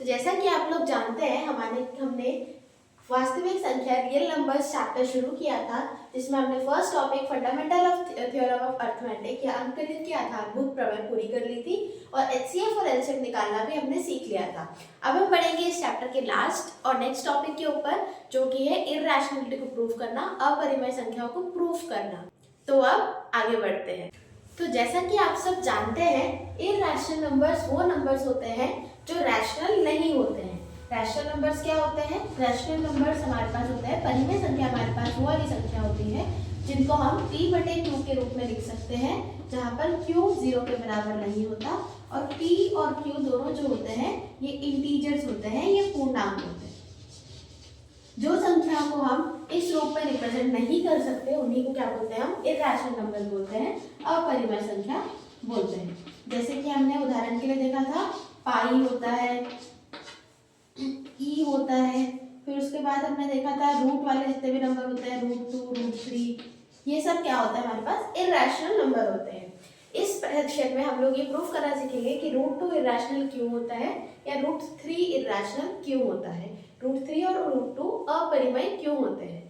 जैसा कि आप लोग जानते हैं हमने वास्तविक संख्या रियल नंबर्स चैप्टर शुरू किया था, जिसमें हमने first topic fundamental of theorem of arithmetic या अंकगणित की आधारभूत प्रमेय पूरी कर ली थी और एचसीएफ और एलसीएम निकालना भी हमने सीख लिया था। अब हम पढ़ेंगे इस चैप्टर के लास्ट और नेक्स्ट टॉपिक के ऊपर, जो कि है इरैशनैलिटी को प्रूव करना, अपरिमेय संख्याओं को प्रूव करना। तो अब आगे बढ़ते हैं। तो जैसा कि आप सब जानते हैं, इरैशनल नंबर्स वो नंबर्स होते हैं जो रैशनल नहीं होते हैं। रैशनल नंबर्स क्या होते हैं? रैशनल नंबर्स हमारे पास होता है परिमेय संख्या, हमारे पास वो वाली संख्या होती है जिनको हम p/q के रूप में लिख सकते हैं, जहाँ पर q 0 के बराबर नहीं होता और p और q दोनों जो होते हैं ये इंटीजर्स होते हैं, ये पूर्णांक होते हैं। जो संख्या को हम इस रूप में रिप्रेजेंट नहीं कर सकते उन्हीं को क्या बोलते हैं? हम इरैशनल नंबर बोलते हैं, अपरिमेय संख्या बोलते हैं। जैसे कि हमने उदाहरण के लिए देखा था, पाई होता है, ई होता है, फिर उसके बाद हमने देखा था रूट वाले जितने भी नंबर होते हैं, √2, √3, ये सब क्या होता है? हमारे पास इरैशनल नंबर होते हैं। इस सेक्शन में हम लोग ये प्रूफ करना सीखेंगे कि √2 इरैशनल क्यों होता है या √3 इरैशनल क्यों होता है, √3 और √2 अपरिमेय क्यों होते हैं।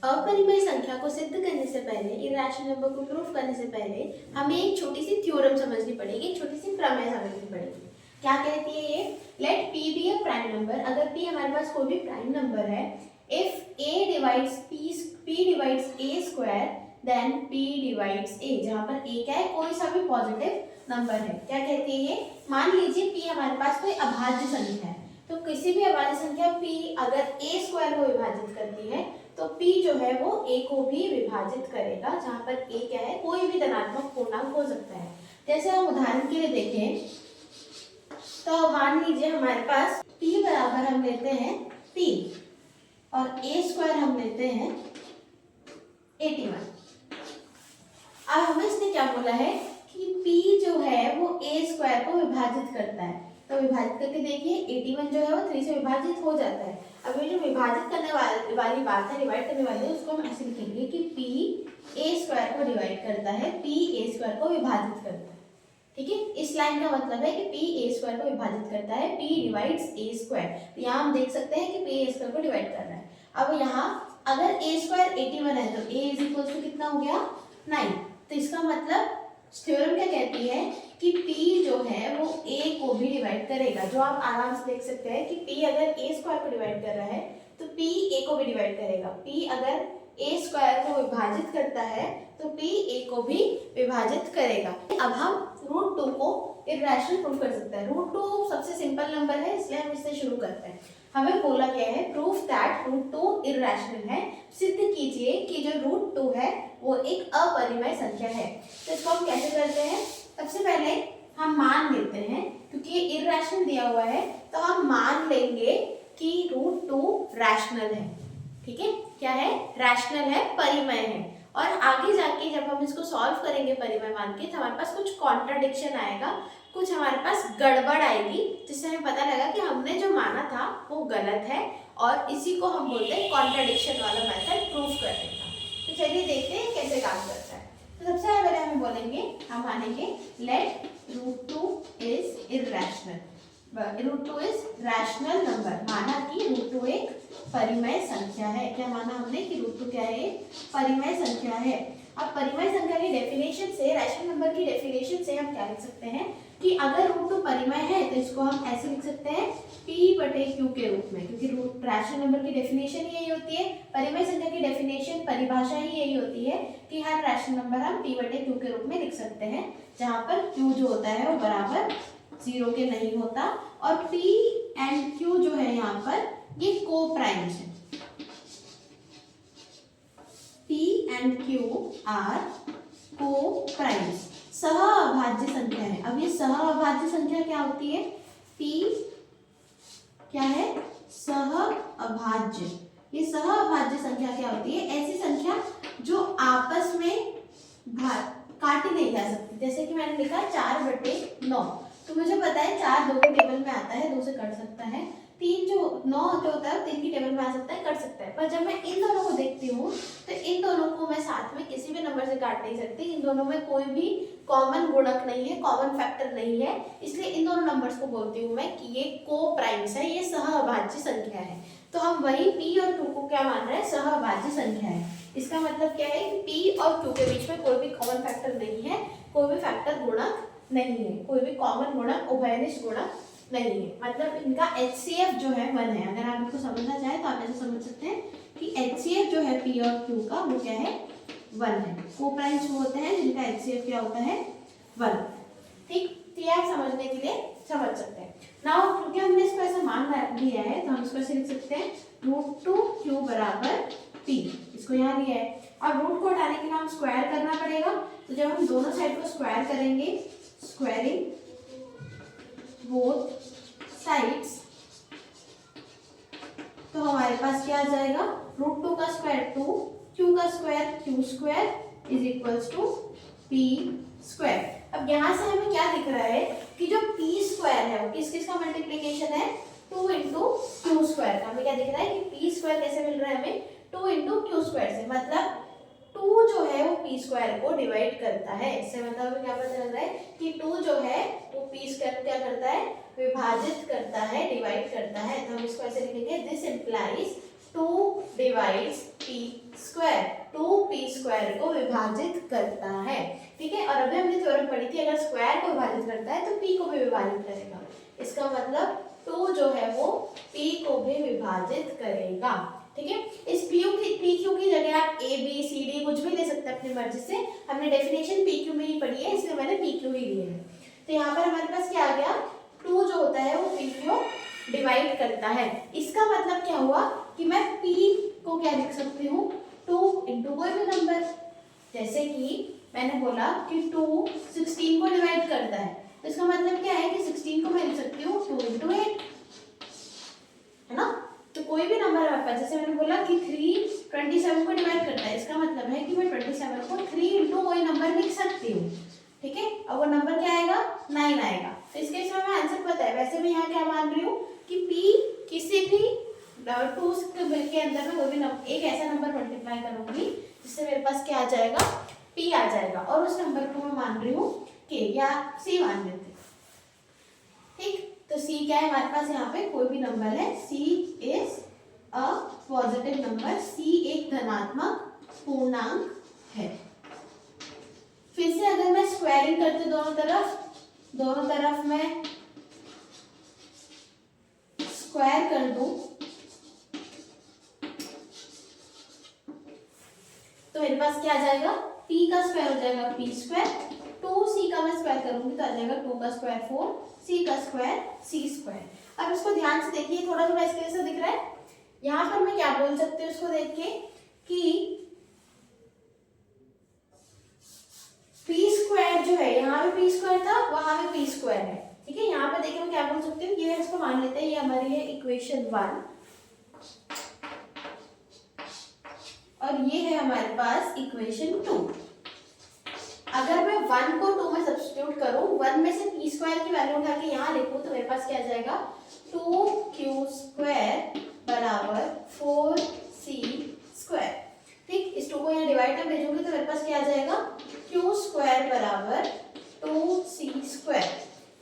अपरिमेय संख्या को सिद्ध करने से पहले, इरैशनल नंबर को प्रूफ करने से पहले हमें एक छोटी सी थ्योरम समझनी पड़ेगी, एक छोटी सी प्रमेय समझनी पड़ेगी। क्या कहती है ये? Let p be a prime number. अगर p हमारे पास कोई भी प्राइम नंबर है, if a divides p divides a square, then p divides a, जहाँ पर a क्या है? कोई सा भी पॉजिटिव नंबर है। क्या कहती है ये? मान लीजिए p हमारे पास कोई अभाज्य संख्या है, तो किसी भी अभाज्य संख्या p अगर a स्क्वायर को विभाजित करती है तो p जो है वो a को भी विभाजित करेगा, जहाँ पर a क्या है? कोई भी धनात्मक पूर्णांक हो सकता है। जैसे हम उदाहरण के लिए देखें तो मान लीजिए हमारे पास p बराबर हम लेते हैं 3 और a स्क्वायर हम लेते हैं 81। अब हमें इसने क्या बोला है कि p जो है वो a स्क्वायर को विभाजित करता है, तो विभाजित करके देखिए 81 जो है वो 3 से विभाजित हो जाता है। अब ये जो विभाजित करने वाली बात है, डिवाइड करने वाली है, उसको हम ऐसे लिखेंगे कि p a स्क्वायर को डिवाइड करता है, p a स्क्वायर को विभाजित करता है। ठीक है, इस लाइन का मतलब है कि p a स्क्वायर को विभाजित करता है, p डिवाइड्स a स्क्वायर। यहाँ हम देख सकते हैं कि p a स्क्वायर को डिवाइड कर रहा है। अब यहाँ अगर a स्क्वायर 81 है तो a इज इक्वल टू कितना हो गया? 9। तो इसका मतलब थ्योरम क्या कहती है कि p जो है वो a को भी डिवाइड करेगा। जो आप आराम से देख सकते हैं कि p अगर a स्क्वायर को डिवाइड कर रहा है तो p a को भी डिवाइड करेगा। p अगर a स्क्वायर को विभाजित करता है तो p a को भी विभाजित करेगा। अब हम √2 को इरैशनल प्रूव कर सकते हैं। √2 सबसे सिंपल नंबर है, इसलिए हम इससे शुरू करते हैं। हमें बोला गया है प्रूफ दैट √2 इरैशनल है। सिद्ध कीजिए कि जो √2 है वो एक अपरिमेय संख्या है। तो इसको हम कैसे करते हैं? सबसे पहले हम मान लेते हैं, क्योंकि ये इरैशनल दिया हुआ है तो हम मान लेंगे कि √2 रैशनल है। ठीक है, क्या है? रैशनल है, परिमेय है। और आगे जाके जब हम इसको सॉल्व करेंगे परिमेय मान के, तो हमारे पास कुछ कॉन्ट्राडिक्शन आएगा, कुछ हमारे पास गड़बड़ आएगी, जिससे हमें पता लगा कि हमने जो माना था वो गलत है, और इसी को हम बोलते हैं कॉन्ट्राडिक्शन वाला मेथड प्रूफ करने का। तो चलिए देखते हैं कैसे काम करता है। तो सबसे पहले हम बोलेंगे, हम मानेंगे let √2 is irrational. √2 is rational number. माना कि √2 एक परिमेय संख्या है। क्या माना हमने कि √2 क्या है? परिमेय संख्या है। अब परिमेय संख्या की डेफिनेशन से, रैशनल नंबर की डेफिनेशन से हम क्या लिख सकते हैं कि अगर √2 परिमेय है तो इसको हम ऐसे लिख सकते हैं p/q के रूप में, क्योंकि रैशनल नंबर की डेफिनेशन ही यही होती है, परिमेय संख्या की डेफिनेशन, परिभाषा ही यही होती है कि हर रैशनल नंबर हम p/q के रूप में लिख सकते हैं, जहाँ पर q जो होता है वो बराबर 0 के नहीं होता, और p एंड q जो है यहाँ पर ये को प्राइम्स है। p एंड q आर को प्राइम्स, सह अभाज्य संख्या है। अब ये सह अभाज्य संख्या क्या होती है? p क्या है? सह अभाज्य। ये सह अभाज्य संख्या क्या होती है? ऐसी संख्या जो आपस में काटी नहीं जा सकती। जैसे कि मैंने लिखा 4/9, तो मुझे पता है 4 2 के टेबल में आता है, 2 से कट सकता है, तीन जो 9 जो होता है 3 की टेबल में आ सकता है, कर सकता है। पर जब मैं इन दोनों को देखती हूँ तो इन दोनों को मैं साथ में किसी भी नंबर से काट नहीं सकती। इन दोनों में कोई भी कॉमन गुणक नहीं है, कॉमन फैक्टर नहीं है, इसलिए इन दोनों नंबर्स को बोलती हूँ मैं कि ये को प्राइम्स है, ये सहअभाज्य संख्या है। तो हम वही p और q को क्या मान रहे हैं, सहअभाज्य संख्या है। इसका मतलब क्या है कि p और q के बीच में कोई भी कॉमन फैक्टर नहीं है, कोई भी फैक्टर गुणक नहीं है, कोई भी कॉमन गुणक उभयनिष्ठ गुणक नहीं है। मतलब इनका HCF जो है 1 है। अगर आप इसको समझना चाहें तो आप ऐसे समझ सकते हैं कि HCF जो है P और Q का वो क्या है, 1 है। को-प्राइम्स वो होते हैं जिनका HCF क्या होता है, 1। ठीक, तो ये आप समझने के लिए समझ सकते हैं। नाउ क्योंकि हमने इसको ऐसा मान लिया है तो हम इसको ऐसे लिख सकते हैं √2Q बराबर P। इसको यहाँ लिया है। अब रूट को हटाने के लिए हम स्क्वायर करना पड़ेगा। तो जब हम दोनों साइड को स्क्वायर करेंगे, स्क्वायरिंग बोथ साइड्स, तो हमारे पास क्या आ जाएगा, √2 का स्क्वायर 2, q का square q square is equals to p square. अब यहाँ से हमें क्या दिख रहा है कि जो p स्क्वायर है वो किस किस का मल्टीप्लिकेशन है, 2 इंटू क्यू स्क्वायर का। हमें क्या दिख रहा है कि p स्क्वायर कैसे मिल रहा है हमें, 2 इंटू क्यू स्क्वायर से। मतलब 2 जो है वो p स्क्वायर को डिवाइड करता है। इससे मतलब हमें क्या पता चल रहा है कि 2 जो है वो p स्क्वायर को क्या करता है, विभाजित करता है, डिवाइड करता है। तो हम इसको ऐसे लिखेंगे, this implies 2 divides p square, 2 p square को विभाजित करता है। ठीक है, और अभी हमने थ्योरम पढ़ी थी, अगर स्क्वायर को विभाजित करता है तो p को भी विभाजित करेगा। इसका मतलब 2 जो है वो p को भी विभाजित करेगा। ठीक है, इस PQ की जगह आप A B C D कुछ भी ले सकते हैं अपनी मर्जी से। हमने डेफिनेशन PQ में ही पढ़ी है, इसलिए मैंने PQ ही लिए है। तो यहाँ पर हमारे पास क्या आ गया, 2 जो होता है वो P को डिवाइड करता है। इसका मतलब क्या हुआ कि मैं P को क्या लिख सकती हूँ, 2 इंटू कोई भी नंबर। जैसे कि मैंने बोला कि 2 16 को डिवाइड करता है, तो इसका मतलब क्या है कि 16 को मैं लिख सकती हूँ 2 इंटू 8, है ना। तो कोई भी नंबर हमारे पास, जैसे मैंने बोला कि 3 27 को डिवाइड करता है, इसका मतलब है कि मैं 27 को 3 इंटू कोई नंबर लिख सकती हूँ। ठीक है, और वो नंबर क्या आएगा, 9 आएगा। तो इसके इसमें हमें आंसर पता है। वैसे मैं यहाँ क्या मान रही हूँ कि P किसी भी 2 के अंदर में कोई भी एक ऐसा नंबर मल्टीप्लाई करूंगी जिससे मेरे पास क्या आ जाएगा, P आ जाएगा, और उस नंबर को मैं मान रही हूँ K या C मान लेते हैं। ठीक, तो C क्या है हमारे पास, यहाँ पे कोई भी नंबर है, C is a positive number, C एक धनात्मक पूर्णांक है। फिर से अगर मैं स्क्वायरिंग करती दोनों तरफ मैं स्क्वायर कर दूं तो मेरे पास क्या आ जाएगा, P का स्क्वायर हो जाएगा P स्क्वायर, 2C का मैं स्क्वायर करूंगी तो आ जाएगा 2 का स्क्वायर 4, C का स्क्वायर C स्क्वायर। अब इसको ध्यान से देखिए, थोड़ा थोड़ा इसके जैसा दिख रहा है। यहाँ पर मैं क्या बोल सकती हूँ इसको देख के कि P स्क्वायर जो है, यहाँ पे P स्क्वायर था, वहां पे P स्क्वायर है। ठीक है, यहाँ पे देखिए मैं क्या बोल सकती हूँ, ये इसको मान लेते हैं, ये हमारी है इक्वेशन 1 और ये है हमारे पास इक्वेशन 2। अगर मैं 1 को 2 में सब्स्टिट्यूट करूं, 1 में से P स्क्वायर की वैल्यू उठा के यहाँ लिखूं तो मेरे पास क्या आ जाएगा, 2Q स्क्वायर बराबर 4C स्क्वायर। ठीक, इस 2 को यहाँ डिवाइड में भेजूंगी तो मेरे पास क्या आ जाएगा, Q स्क्वायर बराबर 2C स्क्वायर।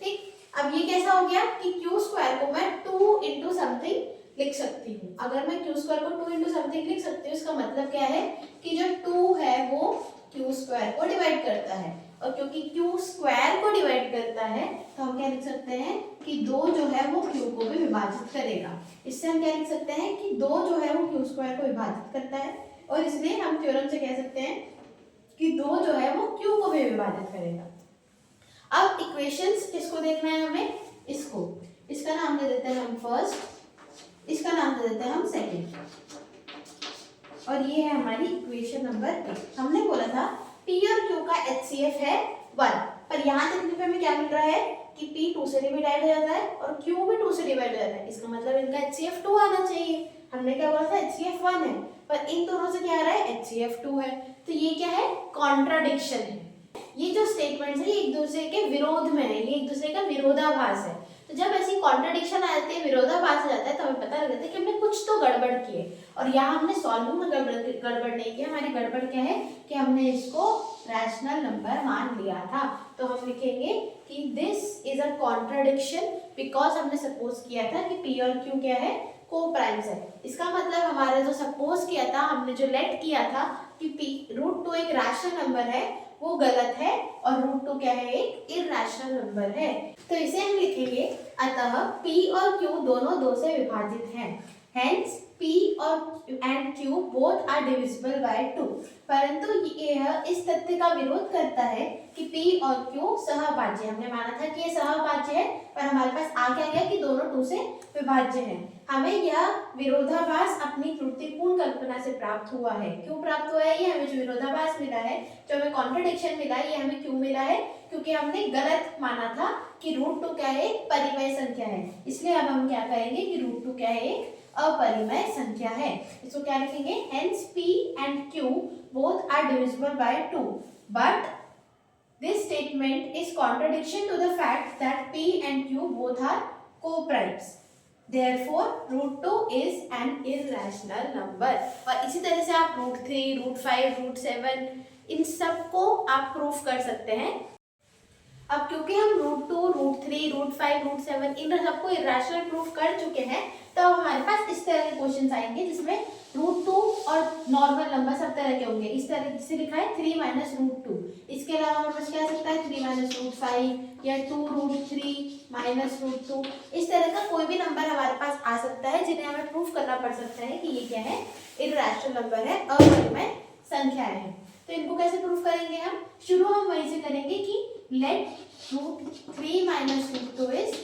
ठीक, अब ये कैसा हो गया कि Q स्क्वायर को मैं 2 इंटू समथिंग लिख सकती हूँ। अगर मैं Q स्क्वायर को 2 इंटू समथिंग लिख सकती हूँ, इसका मतलब क्या है कि जो 2 है वो Q स्क्वायर को डिवाइड करता है, और क्योंकि Q स्क्वायर को डिवाइड करता है तो हम क्या लिख सकते हैं कि 2 जो है वो Q को भी विभाजित करेगा। इससे हम क्या लिख सकते हैं कि 2 जो है वो Q स्क्वायर को विभाजित करता है, और इसलिए हम थ्योरम से कह सकते हैं कि 2 जो है वो Q को भी विभाजित करेगा। अब इक्वेशंस किसको देखना है हमें, इसको, इसका नाम दे देते हैं हम फर्स्ट, इसका नाम दे देते हैं हम सेकंड, और ये है हमारी इक्वेशन नंबर 1। हमने बोला था P और Q का HCF है 1, पर यहाँ तक हमें क्या मिल रहा है कि P 2 से डिवाइड हो जाता है और Q भी 2 से डिवाइड हो जाता है। इसका मतलब इनका HCF 2 आना चाहिए। हमने क्या बोला था, HCF 1 है, पर इन दोनों से क्या आ रहा है, HCF 2 है। तो ये क्या है, कॉन्ट्राडिक्शन है। ये जो स्टेटमेंट्स है ये एक दूसरे के विरोध में है, ये एक दूसरे का विरोधाभास है। तो जब ऐसी कॉन्ट्रडिक्शन आ जाती है, विरोधाभास आ जाता है, तो हमें पता लग जाता है कि हमने कुछ तो गड़बड़ की है। और यहाँ हमने सॉल्विंग में गड़बड़ नहीं किया। हमारी गड़बड़ क्या है कि हमने इसको रैशनल नंबर मान लिया था। तो हम लिखेंगे कि this is a contradiction because हमने सपोज किया था कि पी और क्यू क्या है, को प्राइम्स है। इसका मतलब हमारा जो सपोज किया था, हमने जो लेट किया था कि √2 एक रैशनल नंबर है, वो गलत है और √2 क्या है, एक इरैशनल नंबर है। तो इसे हम लिखेंगे अतः p और q दोनों 2 से विभाजित हैं। हेंस p और and q both are divisible by 2। परंतु यह इस तथ्य का विरोध करता है कि p और q सहभाज्य। हमने माना था कि ये सहभाज्य है, पर हमारे पास आ क्या गया कि दोनों 2 से विभाज्य हैं। हमें यह विरोधाभास अपनी त्रुटिपूर्ण कल्पना से प्राप्त हुआ है। क्यों प्राप्त हुआ है? ये हमें जो विरोधाभास मिला है, जो हमें कॉन्ट्रडिक्शन मिला है, ये हमें क्यों मिला है? क्योंकि हमने गलत माना था कि √2 क्या है, एक परिमेय संख्या है। इसलिए अब हम क्या करेंगे कि √2 क्या है, एक अपरिमेय संख्या है। इसको क्या लिखेंगे? Hence p and q both are divisible by 2, but this statement is contradiction to the fact that p and q both are co-primes. Therefore √2 is an irrational number। और इसी तरह से आप √3, √5, √7 इन सबको आप प्रूफ कर सकते हैं। अब क्योंकि हम √2, √3, √5, √7 इन सबको इरैशनल प्रूफ कर चुके हैं, तो हमारे पास इस तरह के क्वेश्चंस आएंगे जिसमें √2 और नॉर्मल नंबर सब तरह के होंगे। इस तरह से लिखा है 3 - √2। इसके अलावा हमारे पास क्या आ सकता है 3 - √5 या 2√3 - √2। इस तरह का कोई भी नंबर हमारे पास आ सकता है जिन्हें हमें प्रूफ करना पड़ सकता है कि ये क्या है, इरैशनल नंबर है, अपरिमेय संख्याएं हैं। तो इनको कैसे प्रूफ करेंगे हम? शुरू हम वहीं से करेंगे कि लेट √3 - √2 इज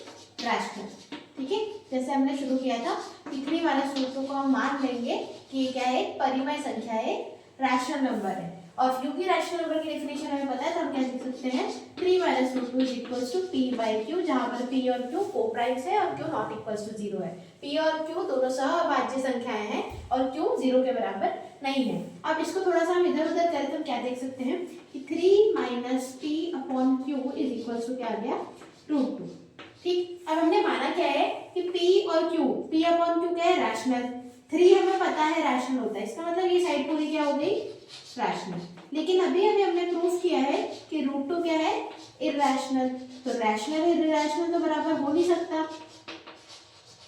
रैशनल। ठीक है, जैसे हमने शुरू किया था कि 3 - √2 को हम मान लेंगे कि ये क्या है, परिमेय संख्या है, रैशनल नंबर है। और क्योंकि रैशनल नंबर की डेफिनेशन हमें पता है, तो हम क्या लिख सकते हैं 3 - √2 इज इक्वल टू p/q, जहां पर p और q कोप्राइम्स है और q नॉट इक्वल टू 0 है। p और q दोनों सहभाज्य संख्याएं हैं और q 0 के बराबर नहीं है। अब इसको थोड़ा सा हम इधर उधर करें तो क्या देख सकते हैं कि 3 - p/q इज इक्वल टू क्या आ गया, √2। ठीक, अब हमने माना क्या है कि p और q, p/q क्या है, रैशनल। 3 हमें पता है रैशनल होता है, इसका मतलब ये साइड पूरी क्या हो गई, रैशनल। लेकिन अभी हमने प्रूफ किया है कि √2 क्या है, इरैशनल। तो रैशनल और इरैशनल तो बराबर हो नहीं सकता।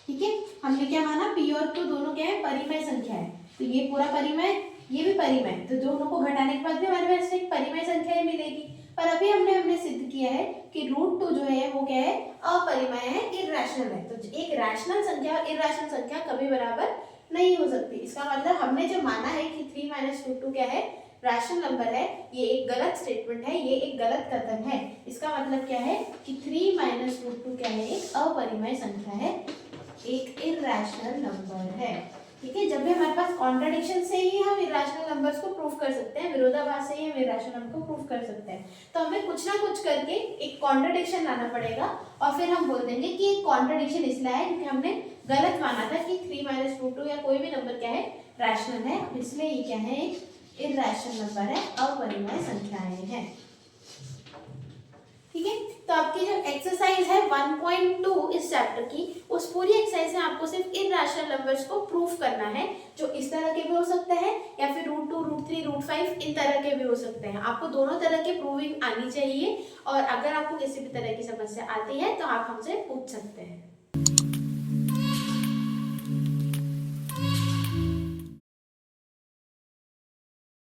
ठीक है, हमने क्या माना, p और q दोनों क्या है, परिमेय संख्या है। तो ये पूरा परिमेय, ये भी परिमेय, तो दोनों को घटाने के बाद भी हमारे पास एक परिमेय संख्या ही मिलेगी। पर अभी हमने सिद्ध किया है कि √2 जो है वो क्या है, अपरिमेय है, इरैशनल है। तो एक रैशनल संख्या और इरैशनल संख्या कभी बराबर नहीं हो सकती। इसका मतलब हमने जो माना है कि 3 - √2 क्या है, रैशनल नंबर है, ये एक गलत स्टेटमेंट है, ये एक गलत कथन है। इसका मतलब क्या है कि 3 - √2 क्या है, एक अपरिमेय संख्या है, एक इरैशनल नंबर है। ठीक है, जब भी हमारे पास कॉन्ट्रडिक्शन से ही हम इरैशनल नंबर्स को प्रूफ कर सकते हैं, विरोधाभास से ही हम इरैशनल नंबर को प्रूफ कर सकते हैं। तो हमें कुछ ना कुछ करके एक कॉन्ट्रडिक्शन लाना पड़ेगा और फिर हम बोल देंगे कि एक कॉन्ट्रडिक्शन इसलिए है क्योंकि हमने गलत माना था कि 3 - √2 या कोई भी नंबर क्या है, रैशनल है, इसलिए ये क्या है, एक इरैशनल नंबर है, अपरिमेय संख्याएं हैं। ठीक है, तो आपकी जो एक्सरसाइज है 1.2 इस चैप्टर की, उस पूरी एक्सरसाइज में आपको सिर्फ इरैशनल नंबर्स को प्रूफ करना है, जो इस तरह के भी हो सकते हैं या फिर √2, √3, √5 इन तरह के भी हो सकते हैं। आपको दोनों तरह की प्रूविंग आनी चाहिए और अगर आपको किसी भी तरह की समस्या आती है तो आप हमसे पूछ सकते हैं।